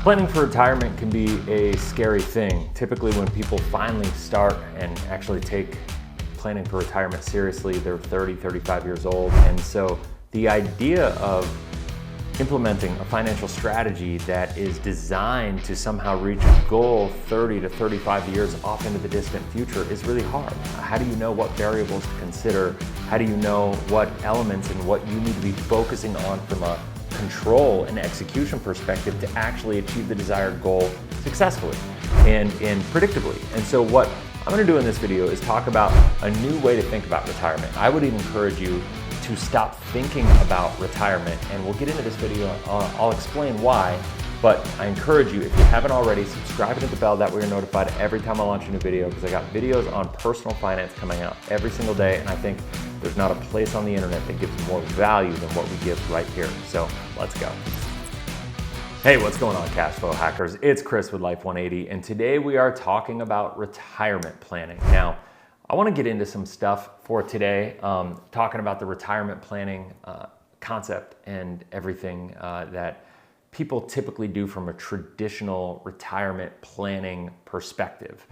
Planning for retirement can be a scary thing. Typically when people finally start and actually take planning for retirement seriously, they're 30, 35 years old. And so the idea of implementing a financial strategy that is designed to somehow reach a goal 30 to 35 years off into the distant future is really hard. How do you know what variables to consider? How do you know what elements and what you need to be focusing on from a control and execution perspective to actually achieve the desired goal successfully and predictably? And so what I'm gonna do in this video is talk about a new way to think about retirement. I would encourage you to stop thinking about retirement, and we'll get into this video. I'll explain why, but I encourage you, if you haven't already, subscribe and hit the bell. That way you're notified every time I launch a new video, because I got videos on personal finance coming out every single day, and I think there's not a place on the internet that gives more value than what we give right here. So let's go. Hey, what's going on, Cashflow hackers? It's Chris with Life 180, and today we are talking about retirement planning. Now, I want to get into some stuff for today, talking about the retirement planning concept and everything that people typically do from a traditional retirement planning perspective.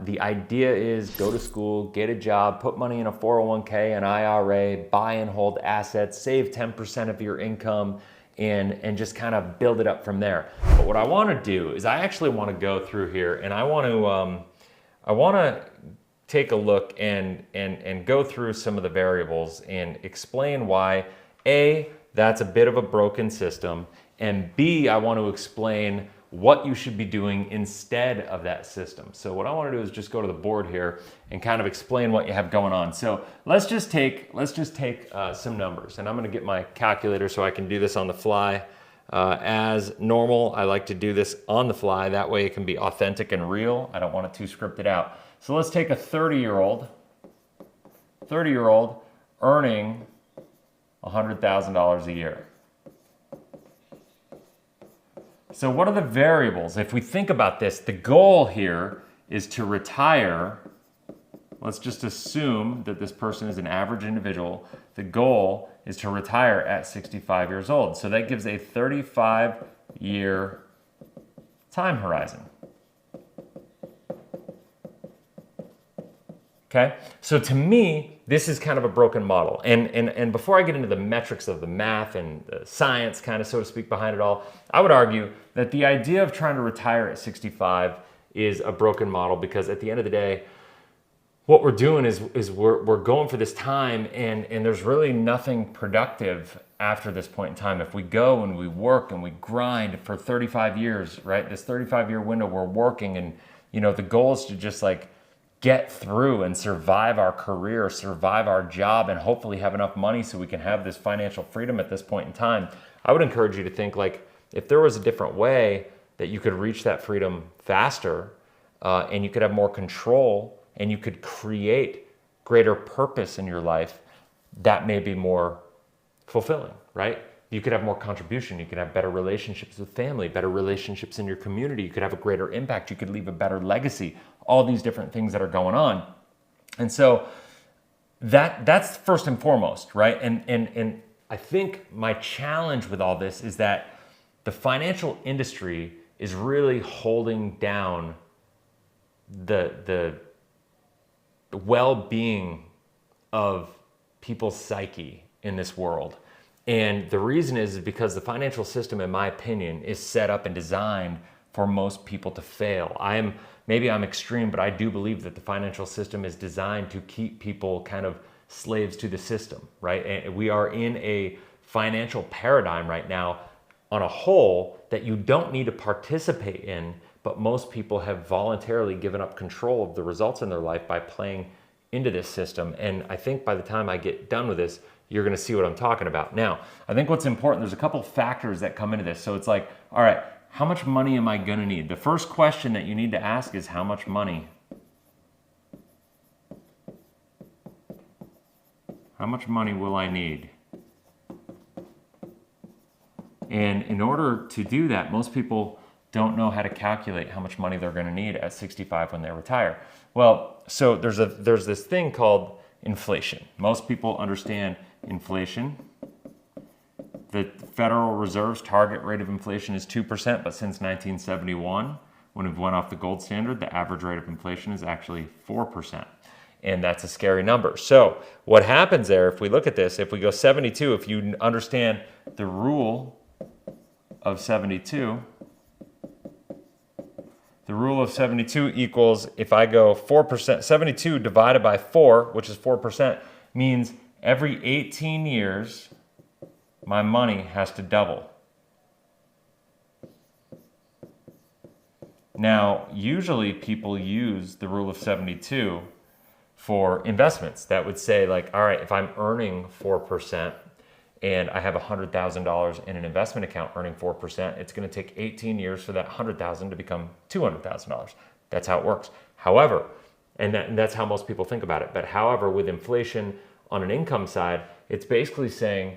The idea is go to school, get a job, put money in a 401k, an IRA, buy and hold assets, save 10% of your income, and just kind of build it up from there. But what I want to do is I actually want to go through here, and I want to take a look and go through some of the variables and explain why A, that's a bit of a broken system, and B, I want to explain what you should be doing instead of that system. So what I want to do is just go to the board here and kind of explain what you have going on. So let's just take some numbers, and I'm going to get my calculator so I can do this on the fly. As normal, I like to do this on the fly. That way it can be authentic and real. I don't want it too scripted out. So let's take a 30-year-old earning $100,000 a year. So what are the variables? If we think about this, the goal here is to retire. Let's just assume that this person is an average individual. The goal is to retire at 65 years old. So that gives a 35-year time horizon. Okay, so to me, this is kind of a broken model. And before I get into the metrics of the math and the science, kind of so to speak, behind it all, I would argue that the idea of trying to retire at 65 is a broken model, because at the end of the day, what we're doing is we're going for this time, and there's really nothing productive after this point in time. If we go and we work and we grind for 35 years, right? This 35-year window we're working, and the goal is to just like get through and survive our career, survive our job, and hopefully have enough money so we can have this financial freedom at this point in time. I would encourage you to think like, if there was a different way that you could reach that freedom faster, and you could have more control, and you could create greater purpose in your life, that may be more fulfilling, right? You could have more contribution. You could have better relationships with family, better relationships in your community. You could have a greater impact. You could leave a better legacy. All these different things that are going on. And so that's first and foremost, right? And I think my challenge with all this is that the financial industry is really holding down the well-being of people's psyche in this world. And the reason is because the financial system, in my opinion, is set up and designed for most people to fail. Maybe I'm extreme, but I do believe that the financial system is designed to keep people kind of slaves to the system, right? And we are in a financial paradigm right now on a whole that you don't need to participate in, but most people have voluntarily given up control of the results in their life by playing into this system. And I think by the time I get done with this, you're gonna see what I'm talking about. Now, I think what's important, there's a couple factors that come into this. So it's like, all right, how much money am I gonna need? The first question that you need to ask is, how much money? How much money will I need? And in order to do that, most people don't know how to calculate how much money they're gonna need at 65 when they retire. Well, so there's this thing called inflation. Most people understand inflation. the Federal Reserve's target rate of inflation is 2%, but since 1971, when we've went off the gold standard, the average rate of inflation is actually 4%. And that's a scary number. So what happens there, if we look at this, if we go 72, if you understand the rule of 72, the rule of 72 equals, if I go 4%, 72 divided by 4, which is 4%, means every 18 years, my money has to double. Now, usually people use the rule of 72 for investments. That would say like, all right, if I'm earning 4% and I have $100,000 in an investment account earning 4%, it's going to take 18 years for that $100,000 to become $200,000. That's how it works. However, and that's how most people think about it. But however, with inflation on an income side, it's basically saying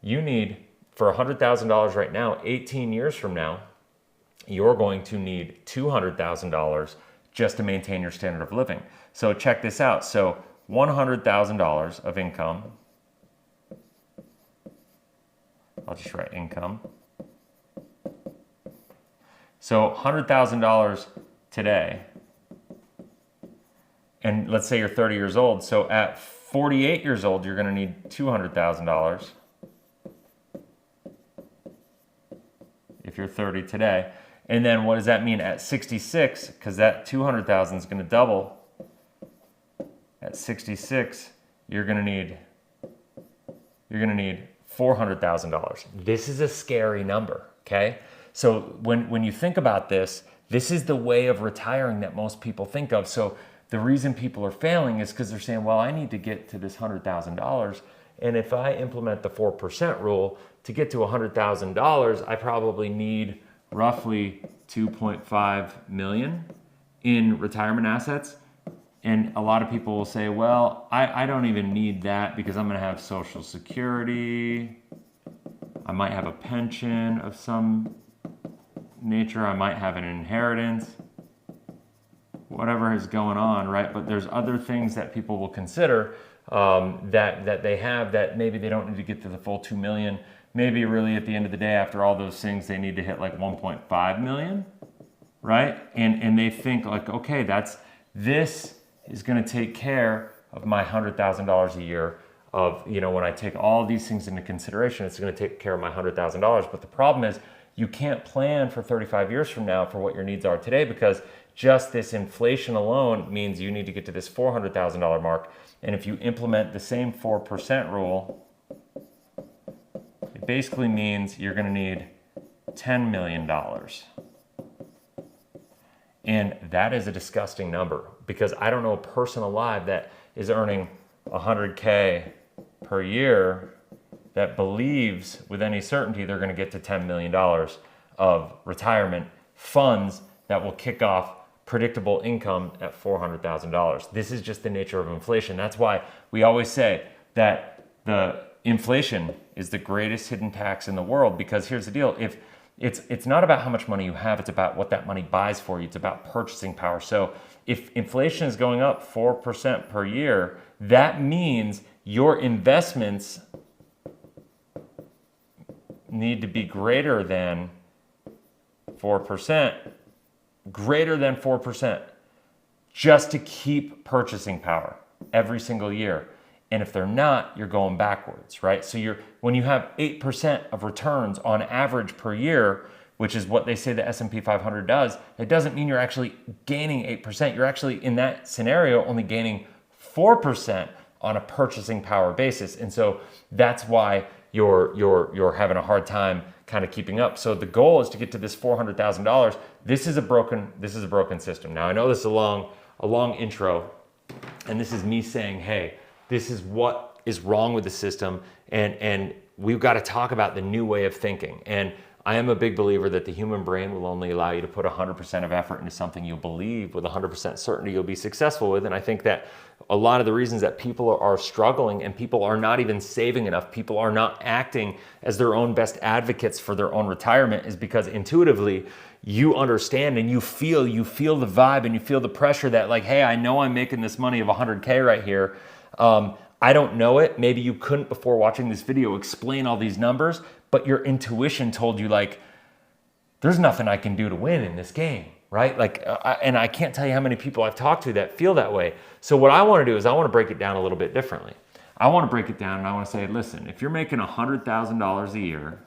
you need, for $100,000 right now, 18 years from now, you're going to need $200,000 just to maintain your standard of living. So check this out. So $100,000 of income, I'll just write income. So $100,000 today, and let's say you're 30 years old. So at 48 years old, you're going to need $200,000 if you're 30 today. And then what does that mean at 66? Because that 200,000 is going to double. At 66, you're going to need $400,000. This is a scary number, okay? So when you think about this, this is the way of retiring that most people think of. So the reason people are failing is because they're saying, well, I need to get to this $100,000. And if I implement the 4% rule to get to $100,000, I probably need roughly 2.5 million in retirement assets. And a lot of people will say, well, I don't even need that because I'm going to have Social Security. I might have a pension of some nature. I might have an inheritance, whatever is going on, right? But there's other things that people will consider that they have that maybe they don't need to get to the full 2 million. Maybe really at the end of the day, after all those things, they need to hit like 1.5 million, right? And they think like, okay, this is going to take care of my $100,000 a year of, when I take all these things into consideration, it's going to take care of my $100,000. But the problem is you can't plan for 35 years from now for what your needs are today, because just this inflation alone means you need to get to this $400,000 mark. And if you implement the same 4% rule, it basically means you're going to need $10 million. And that is a disgusting number, because I don't know a person alive that is earning 100K per year that believes with any certainty they're going to get to $10 million of retirement funds that will kick off predictable income at $400,000. This is just the nature of inflation. That's why we always say that the inflation is the greatest hidden tax in the world, because here's the deal. If it's not about how much money you have, it's about what that money buys for you. It's about purchasing power. So if inflation is going up 4% per year, that means your investments need to be greater than 4%, just to keep purchasing power every single year. And if they're not, you're going backwards, right? So when you have 8% of returns on average per year, which is what they say the S&P 500 does, it doesn't mean you're actually gaining 8%. You're actually, in that scenario, only gaining 4% on a purchasing power basis. And so that's why you're having a hard time kind of keeping up. So the goal is to get to this $400,000. This is a broken system. Now I know this is a long intro, and this is me saying, hey, this is what is wrong with the system, and we've got to talk about the new way of thinking. And I am a big believer that the human brain will only allow you to put 100% of effort into something you believe with 100% certainty you'll be successful with. And I think that a lot of the reasons that people are struggling, and people are not even saving enough, people are not acting as their own best advocates for their own retirement, is because intuitively you understand and you feel the vibe and you feel the pressure that like, hey, I know I'm making this money of 100K right here. I don't know it. Maybe you couldn't, before watching this video, explain all these numbers, but your intuition told you like, there's nothing I can do to win in this game, right? Like, and I can't tell you how many people I've talked to that feel that way. So what I want to do is I want to break it down a little bit differently. I want to break it down and I want to say, listen, if you're making $100,000 a year,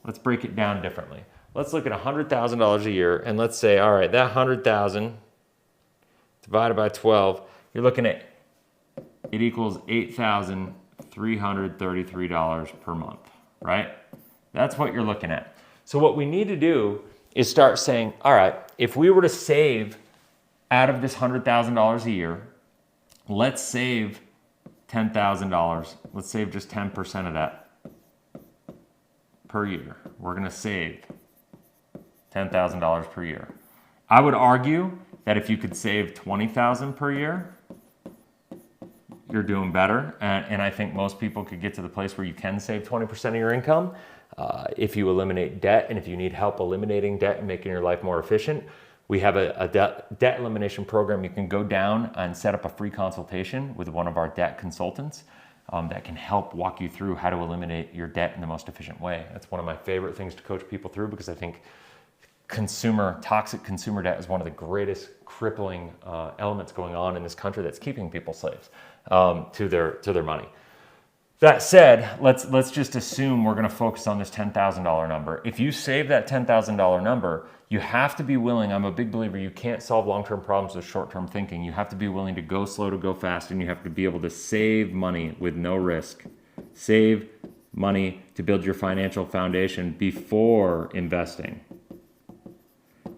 let's break it down differently. Let's look at $100,000 a year and let's say, all right, that 100,000 divided by 12, you're looking at, it equals $8,333 per month, right? That's what you're looking at. So what we need to do is start saying, all right, if we were to save out of this $100,000 a year, let's save $10,000. Let's save just 10% of that per year. We're gonna save $10,000 per year. I would argue that if you could save $20,000 per year, you're doing better. And I think most people could get to the place where you can save 20% of your income if you eliminate debt, and if you need help eliminating debt and making your life more efficient. We have a debt elimination program. You can go down and set up a free consultation with one of our debt consultants that can help walk you through how to eliminate your debt in the most efficient way. That's one of my favorite things to coach people through, because I think toxic consumer debt is one of the greatest crippling elements going on in this country that's keeping people slaves to their money. That said, let's just assume we're going to focus on this $10,000 number. If you save that $10,000 number, you have to be willing. I'm a big believer you can't solve long-term problems with short-term thinking. You have to be willing to go slow to go fast, and you have to be able to save money with no risk. Save money to build your financial foundation before investing.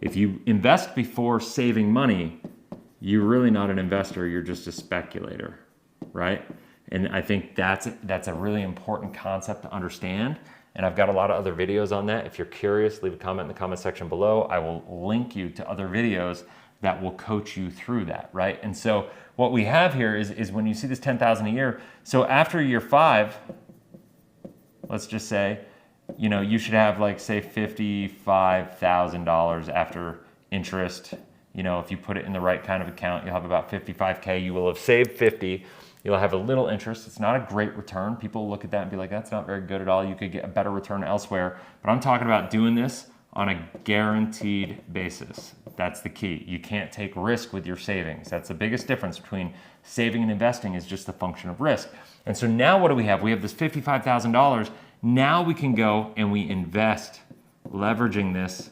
If you invest before saving money, you're really not an investor, you're just a speculator, right? And I think that's a really important concept to understand. And I've got a lot of other videos on that. If you're curious, leave a comment in the comment section below. I will link you to other videos that will coach you through that, right? And so what we have here is when you see this $10,000 a year, so after year 5, let's just say, you know, you should have like, say, $55,000 after interest. You know, if you put it in the right kind of account, you'll have about $55K. You will have saved 50. You'll have a little interest. It's not a great return. People look at that and be like, that's not very good at all. You could get a better return elsewhere. But I'm talking about doing this on a guaranteed basis. That's the key. You can't take risk with your savings. That's the biggest difference between saving and investing, is just the function of risk. And so now what do we have? We have this $55,000. Now we can go and we invest, leveraging this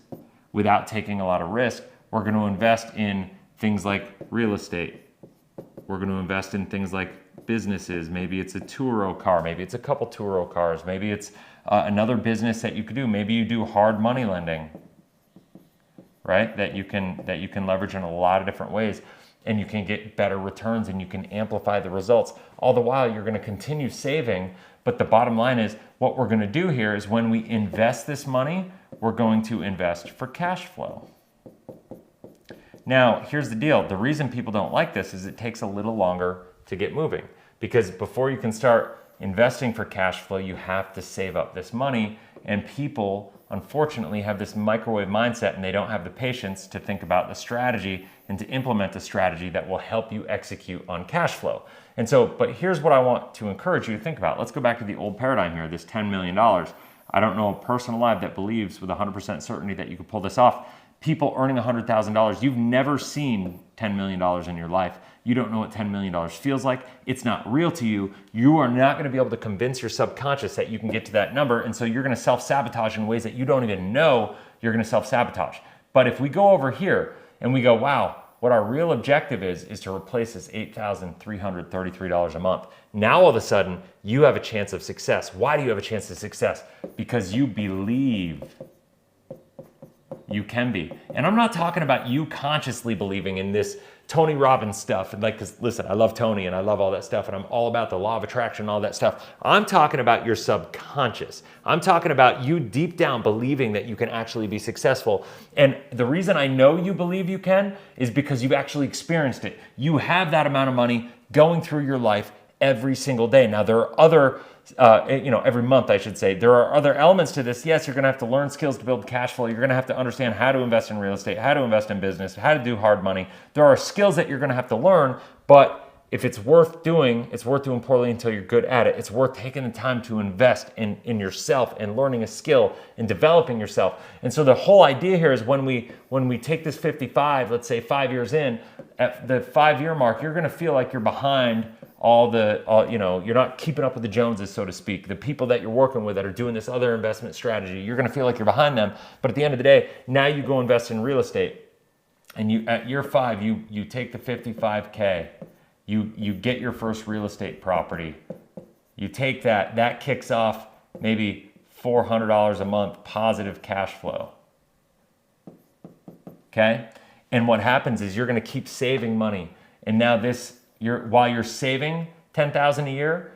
without taking a lot of risk. We're going to invest in things like real estate. We're going to invest in things like businesses. Maybe it's a Turo car. Maybe it's a couple Turo cars. Maybe it's another business that you could do. Maybe you do hard money lending, right? That you can leverage in a lot of different ways, and you can get better returns and you can amplify the results. All the while you're going to continue saving. But the bottom line is, what we're going to do here is when we invest this money, we're going to invest for cash flow. Now, here's the deal. The reason people don't like this is it takes a little longer to get moving, because before you can start investing for cash flow, you have to save up this money. And people, unfortunately, have this microwave mindset, and they don't have the patience to think about the strategy and to implement the strategy that will help you execute on cash flow. And so, but here's what I want to encourage you to think about. Let's go back to the old paradigm here, this $10 million. I don't know a person alive that believes with 100% certainty that you could pull this off. People earning $100,000, you've never seen $10 million in your life. You don't know what $10 million feels like. It's not real to you. You are not going to be able to convince your subconscious that you can get to that number. And so you're going to self-sabotage in ways that you don't even know you're going to self-sabotage. But if we go over here and we go, wow, what our real objective is to replace this $8,333 a month. Now all of a sudden, you have a chance of success. Why do you have a chance of success? Because you believe you can be. And I'm not talking about you consciously believing in this Tony Robbins stuff. And like, 'cause listen, I love Tony and I love all that stuff, and I'm all about the law of attraction and all that stuff. I'm talking about your subconscious. I'm talking about you deep down believing that you can actually be successful. And the reason I know you believe you can is because you've actually experienced it. You have that amount of money going through your life every single day. Now, there are other every month, I should say. There are other elements to this. Yes, you're going to have to learn skills to build cash flow. You're going to have to understand how to invest in real estate, how to invest in business, how to do hard money. There are skills that you're going to have to learn, but if it's worth doing poorly until you're good at it. It's worth taking the time to invest in yourself and learning a skill and developing yourself. And so the whole idea here is when we take this 55, let's say 5 years in, at the 5-year mark, you're gonna feel like you're behind you're not keeping up with the Joneses, so to speak. The people that you're working with that are doing this other investment strategy, you're gonna feel like you're behind them. But at the end of the day, now you go invest in real estate. And you, at year 5, you take the 55K, you get your first real estate property. You take that kicks off maybe $400 a month positive cash flow. Okay? And what happens is you're gonna keep saving money. And now while you're saving $10,000 a year,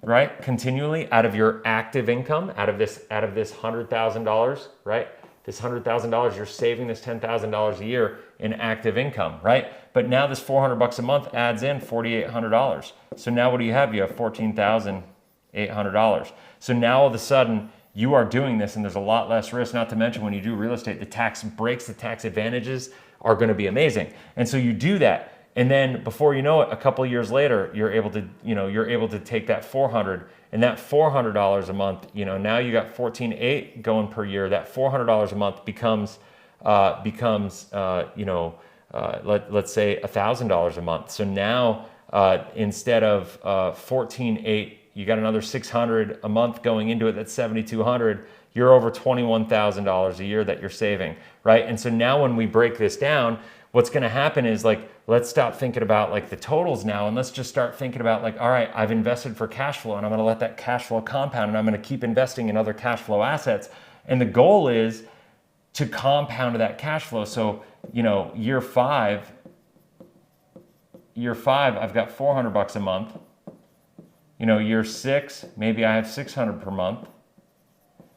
right? Continually out of your active income, out of this $100,000, right? This $100,000, you're saving this $10,000 a year in active income, right? But now this $400 a month adds in $4,800. So now what do you have? You have $14,800. So now all of a sudden you are doing this and there's a lot less risk, not to mention when you do real estate, the tax breaks, the tax advantages are gonna be amazing. And so you do that. And then before you know it, a couple of years later, you're able to take that 400 and that $400 a month, now you got 14,800 going per year. That $400 a month becomes let's say $1,000 a month. So now instead of 14,800, you got another 600 a month going into it. That's 7,200. You're over $21,000 a year that you're saving, right? And so now when we break this down, what's going to happen is let's stop thinking about the totals now, and let's just start thinking about all right, I've invested for cash flow and I'm going to let that cash flow compound and I'm going to keep investing in other cash flow assets. And the goal is to compound that cash flow. So, year five, I've got $400 a month. Year 6, maybe I have $600 per month.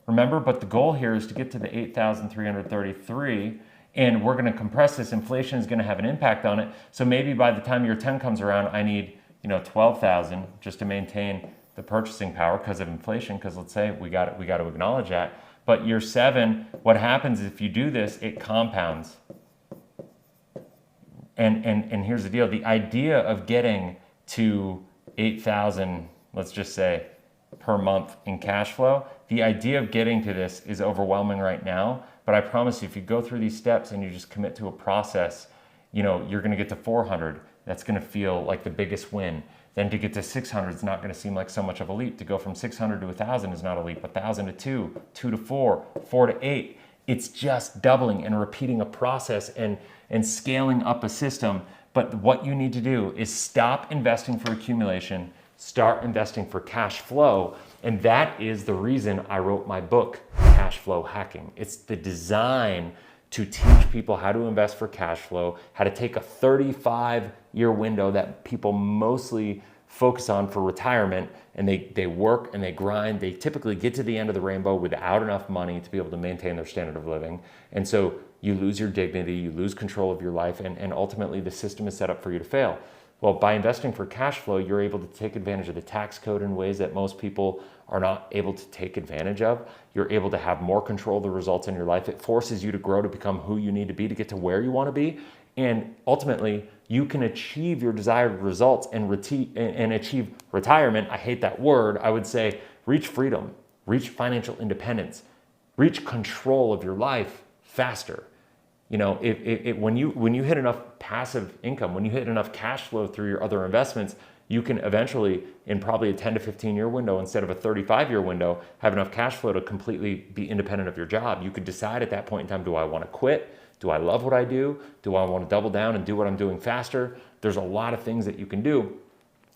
Remember, but the goal here is to get to the 8,333, and we're going to compress this. Inflation is going to have an impact on it. So maybe by the time year 10 comes around, I need 12,000 just to maintain the purchasing power because of inflation. Because let's say we got to acknowledge that. But year 7, what happens if you do this? It compounds. And here's the deal: the idea of getting to 8,000, let's just say, per month in cash flow, the idea of getting to this is overwhelming right now. But I promise you, if you go through these steps and you just commit to a process, you're going to get to 400. That's going to feel like the biggest win. Then to get to 600 is not going to seem like so much of a leap. To go from 600 to 1,000 is not a leap. 1,000 to 2, 2 to 4, 4 to 8. It's just doubling and repeating a process and scaling up a system. But what you need to do is stop investing for accumulation, start investing for cash flow. And that is the reason I wrote my book, Cash Flow Hacking. It's the design to teach people how to invest for cash flow, how to take a 35-year window that people mostly focus on for retirement, and they work and they grind. They typically get to the end of the rainbow without enough money to be able to maintain their standard of living. And so you lose your dignity, you lose control of your life, and ultimately the system is set up for you to fail. Well, by investing for cash flow, you're able to take advantage of the tax code in ways that most people are not able to take advantage of. You're able to have more control of the results in your life. It forces you to grow to become who you need to be to get to where you want to be. And ultimately, you can achieve your desired results and achieve retirement. I hate that word. I would say reach freedom, reach financial independence, reach control of your life faster. When you hit enough passive income, when you hit enough cash flow through your other investments, you can eventually, in probably a 10 to 15 year window instead of a 35-year window, have enough cash flow to completely be independent of your job. You could decide at that point in time, do I want to quit? Do I love what I do? Do I want to double down and do what I'm doing faster? There's a lot of things that you can do.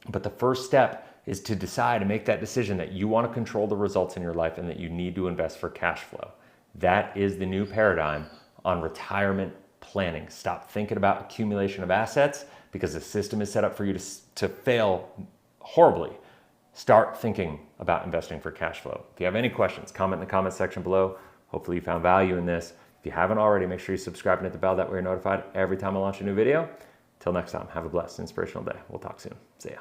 But the first step is to decide and make that decision that you want to control the results in your life and that you need to invest for cash flow. That is the new paradigm on retirement planning. Stop thinking about accumulation of assets because the system is set up for you to fail horribly. Start thinking about investing for cash flow. If you have any questions, comment in the comment section below. Hopefully you found value in this. If you haven't already, make sure you subscribe and hit the bell. That way you're notified every time I launch a new video. Till next time, have a blessed, inspirational day. We'll talk soon. See ya.